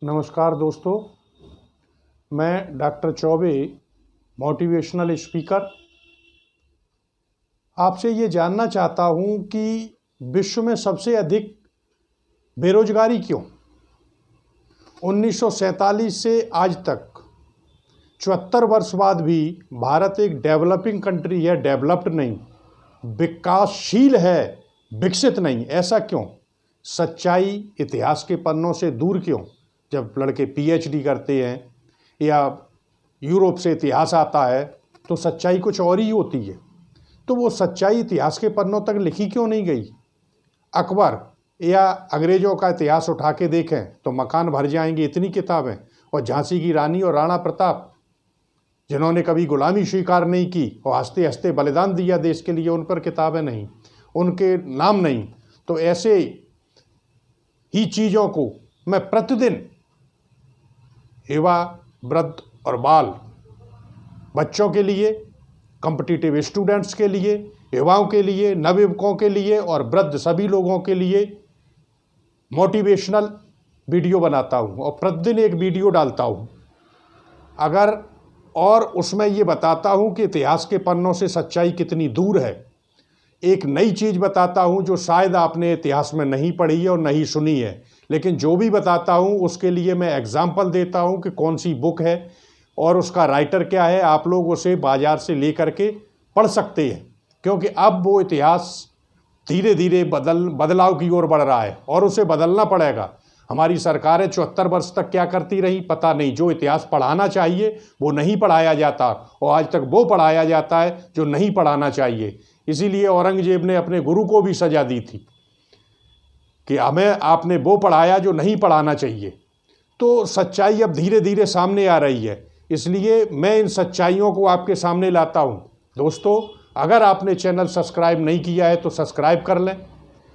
नमस्कार दोस्तों, मैं डॉक्टर चौबे, मोटिवेशनल स्पीकर। आपसे ये जानना चाहता हूँ कि विश्व में सबसे अधिक बेरोजगारी क्यों? 1947 से आज तक 74 वर्ष बाद भी भारत एक डेवलपिंग कंट्री है, डेवलप्ड नहीं, विकासशील है, विकसित नहीं। ऐसा क्यों? सच्चाई इतिहास के पन्नों से दूर क्यों? जब लड़के पीएचडी करते हैं या यूरोप से इतिहास आता है तो सच्चाई कुछ और ही होती है। तो वो सच्चाई इतिहास के पन्नों तक लिखी क्यों नहीं गई? अकबर या अंग्रेज़ों का इतिहास उठा के देखें तो मकान भर जाएंगे, इतनी किताबें। और झांसी की रानी और राणा प्रताप, जिन्होंने कभी गुलामी स्वीकार नहीं की और हंसते हंसते बलिदान दिया देश के लिए, उन पर किताबें नहीं, उनके नाम नहीं। तो ऐसे ही चीज़ों को मैं प्रतिदिन युवा, वृद्ध और बाल, बच्चों के लिए, कॉम्पिटिटिव स्टूडेंट्स के लिए, युवाओं के लिए, नवयुवकों के लिए और वृद्ध सभी लोगों के लिए मोटिवेशनल वीडियो बनाता हूँ और प्रतिदिन एक वीडियो डालता हूँ। और उसमें ये बताता हूँ कि इतिहास के पन्नों से सच्चाई कितनी दूर है। एक नई चीज़ बताता हूँ जो शायद आपने इतिहास में नहीं पढ़ी है और नहीं सुनी है, लेकिन जो भी बताता हूँ उसके लिए मैं एग्जाम्पल देता हूँ कि कौन सी बुक है और उसका राइटर क्या है। आप लोग उसे बाज़ार से ले करके पढ़ सकते हैं, क्योंकि अब वो इतिहास धीरे धीरे बदलाव की ओर बढ़ रहा है और उसे बदलना पड़ेगा। हमारी सरकारें 74 वर्ष तक क्या करती रही पता नहीं। जो इतिहास पढ़ाना चाहिए वो नहीं पढ़ाया जाता और आज तक वो पढ़ाया जाता है जो नहीं पढ़ाना चाहिए। इसीलिए औरंगजेब ने अपने गुरु को भी सजा दी थी कि हमें आपने वो पढ़ाया जो नहीं पढ़ाना चाहिए। तो सच्चाई अब धीरे धीरे सामने आ रही है, इसलिए मैं इन सच्चाइयों को आपके सामने लाता हूँ। दोस्तों, अगर आपने चैनल सब्सक्राइब नहीं किया है तो सब्सक्राइब कर लें,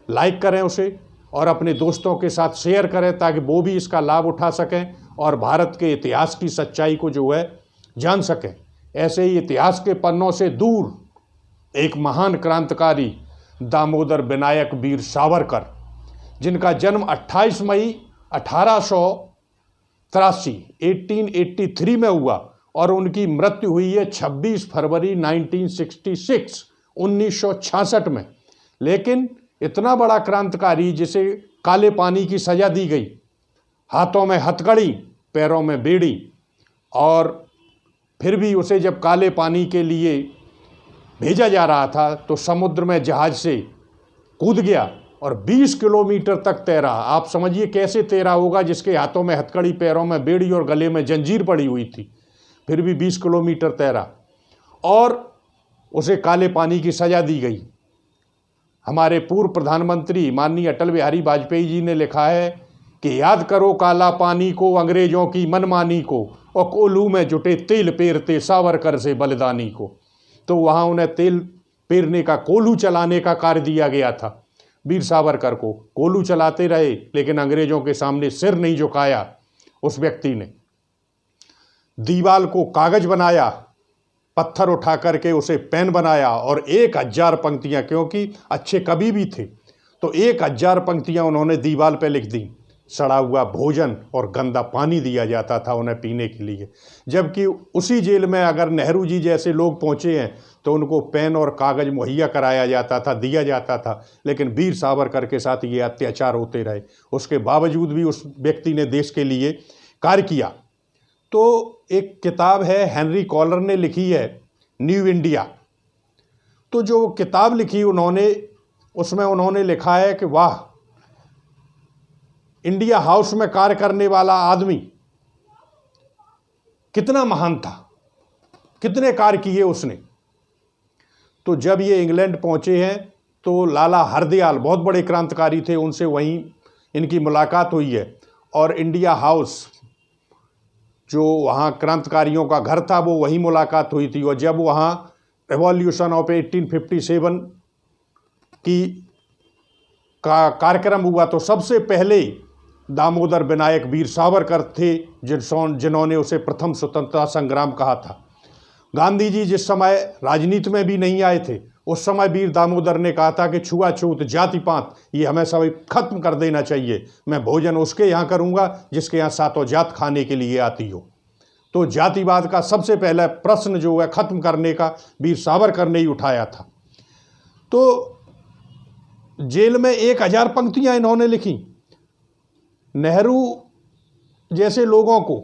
लाइक करें उसे और अपने दोस्तों के साथ शेयर करें ताकि वो भी इसका लाभ उठा सकें और भारत के इतिहास की सच्चाई को जो है जान सकें। ऐसे ही इतिहास के पन्नों से दूर एक महान क्रांतिकारी दामोदर विनायक वीर सावरकर, जिनका जन्म 28 मई 1883 में हुआ और उनकी मृत्यु हुई है 26 फरवरी 1966 में। लेकिन इतना बड़ा क्रांतिकारी जिसे काले पानी की सजा दी गई, हाथों में हथकड़ी, पैरों में बेड़ी, और फिर भी उसे जब काले पानी के लिए भेजा जा रहा था तो समुद्र में जहाज से कूद गया और 20 किलोमीटर तक तैरा। आप समझिए कैसे तैरा होगा जिसके हाथों में हथकड़ी, पैरों में बेड़ी और गले में जंजीर पड़ी हुई थी, फिर भी 20 किलोमीटर तैरा और उसे काले पानी की सजा दी गई। हमारे पूर्व प्रधानमंत्री माननीय अटल बिहारी वाजपेयी जी ने लिखा है कि याद करो काला पानी को, अंग्रेजों की मनमानी को, और कोल्हू में जुटे तेल पेरते सावरकर से बलिदानी को। तो वहाँ उन्हें तेल पेरने का, कोल्हू चलाने का कार्य दिया गया था। वीर सावरकर को कोल्हू चलाते रहे लेकिन अंग्रेजों के सामने सिर नहीं झुकाया। उस व्यक्ति ने दीवाल को कागज बनाया, पत्थर उठा करके उसे पेन बनाया और 1000 पंक्तियां, क्योंकि अच्छे कवि भी थे, तो 1000 पंक्तियां उन्होंने दीवाल पे लिख दी। सड़ा हुआ भोजन और गंदा पानी दिया जाता था उन्हें पीने के लिए, जबकि उसी जेल में अगर नेहरू जी जैसे लोग पहुंचे हैं तो उनको पेन और कागज मुहैया कराया जाता था, दिया जाता था। लेकिन वीर सावरकर के साथ ये अत्याचार होते रहे, उसके बावजूद भी उस व्यक्ति ने देश के लिए कार्य किया। तो एक किताब है, हेनरी कॉलर ने लिखी है, न्यू इंडिया। तो जो किताब लिखी उन्होंने, उसमें उन्होंने लिखा है कि वाह, इंडिया हाउस में कार्य करने वाला आदमी कितना महान था, कितने कार्य किए उसने। तो जब ये इंग्लैंड पहुंचे हैं तो लाला हरदयाल, बहुत बड़े क्रांतिकारी थे, उनसे वहीं इनकी मुलाकात हुई है और इंडिया हाउस जो वहाँ क्रांतिकारियों का घर था वो वहीं मुलाकात हुई थी। और जब वहाँ रिवॉल्यूशन ऑफ 1857 की का कार्यक्रम हुआ तो सबसे पहले दामोदर विनायक वीर सावरकर थे जिन्होंने उसे प्रथम स्वतंत्रता संग्राम कहा था। गांधी जी जिस समय राजनीति में भी नहीं आए थे, उस समय वीर दामोदर ने कहा था कि छुआछूत, जाति पात ये हमें सभी खत्म कर देना चाहिए। मैं भोजन उसके यहाँ करूँगा जिसके यहाँ सातों जात खाने के लिए आती हो। तो जातिवाद का सबसे पहला प्रश्न जो है खत्म करने का वीर सावरकर ने ही उठाया था। तो जेल में 1000 पंक्तियां इन्होंने लिखी नेहरू जैसे लोगों को।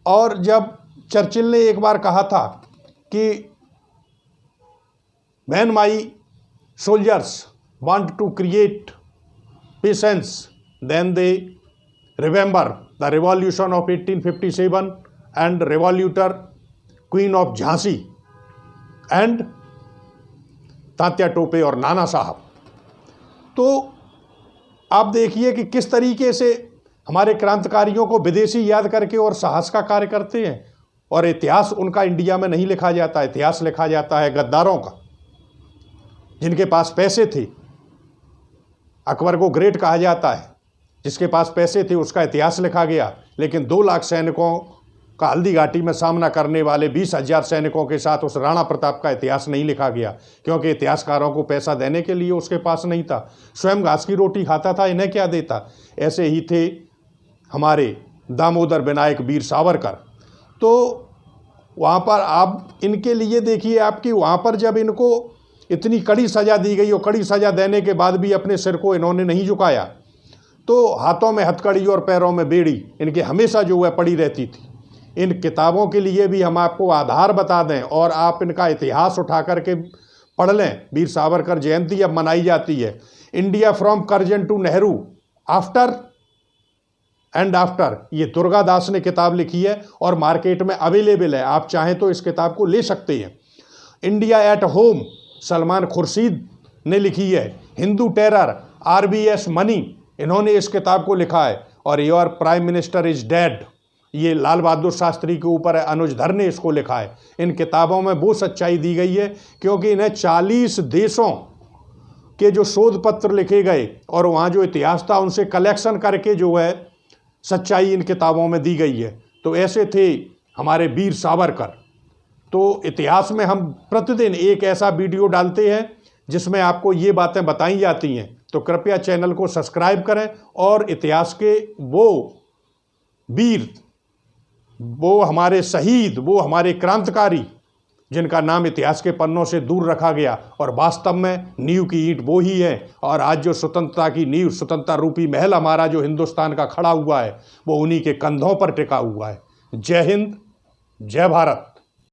और जब चर्चिल ने एक बार कहा था कि when my soldiers want to create patience then they remember the revolution of 1857 and revolter queen of Jhansi and Tatya Tope और नाना साहब। तो आप देखिए कि किस तरीके से हमारे क्रांतिकारियों को विदेशी याद करके और साहस का कार्य करते हैं। और इतिहास उनका इंडिया में नहीं लिखा जाता, इतिहास लिखा जाता है गद्दारों का, जिनके पास पैसे थे। अकबर को ग्रेट कहा जाता है, जिसके पास पैसे थे उसका इतिहास लिखा गया। लेकिन 2 लाख सैनिकों का हल्दी घाटी में सामना करने वाले 20,000 सैनिकों के साथ उस राणा प्रताप का इतिहास नहीं लिखा गया, क्योंकि इतिहासकारों को पैसा देने के लिए उसके पास नहीं था। स्वयं घास की रोटी खाता था, इन्हें क्या देता। ऐसे ही थे हमारे दामोदर विनायक वीर सावरकर। तो वहाँ पर आप इनके लिए देखिए आपकी वहाँ पर जब इनको इतनी कड़ी सज़ा दी गई और कड़ी सज़ा देने के बाद भी अपने सिर को इन्होंने नहीं झुकाया, तो हाथों में हथकड़ी और पैरों में बेड़ी इनके हमेशा जो है पड़ी रहती थी। इन किताबों के लिए भी हम आपको आधार बता दें और आप इनका इतिहास उठा करके पढ़ लें। वीर सावरकर जयंती अब मनाई जाती है। India from Curzon to Nehru after and after, ये दुर्गा दास ने किताब लिखी है और मार्केट में अवेलेबल है, आप चाहें तो इस किताब को ले सकते हैं। India at home Salman Khurshid ने लिखी है। हिंदू टेरर RBS मनी, इन्होंने इस किताब को लिखा है। और your prime minister is dead, ये लाल बहादुर शास्त्री के ऊपर है, अनुज धर ने इसको लिखा है। इन किताबों में वो सच्चाई दी गई है क्योंकि इन्हें 40 देशों के जो शोध पत्र लिखे गए और वहाँ जो इतिहास था उनसे कलेक्शन करके जो है सच्चाई इन किताबों में दी गई है। तो ऐसे थे हमारे वीर सावरकर। तो इतिहास में हम प्रतिदिन एक ऐसा वीडियो डालते हैं जिसमें आपको ये बातें बताई जाती हैं। तो कृपया चैनल को सब्सक्राइब करें और इतिहास के वो वीर, वो हमारे शहीद, वो हमारे क्रांतिकारी जिनका नाम इतिहास के पन्नों से दूर रखा गया और वास्तव में नींव की ईंट वो ही है। और आज जो स्वतंत्रता की नींव, स्वतंत्रता रूपी महल हमारा जो हिंदुस्तान का खड़ा हुआ है, वो उन्हीं के कंधों पर टिका हुआ है। जय हिंद, जय भारत।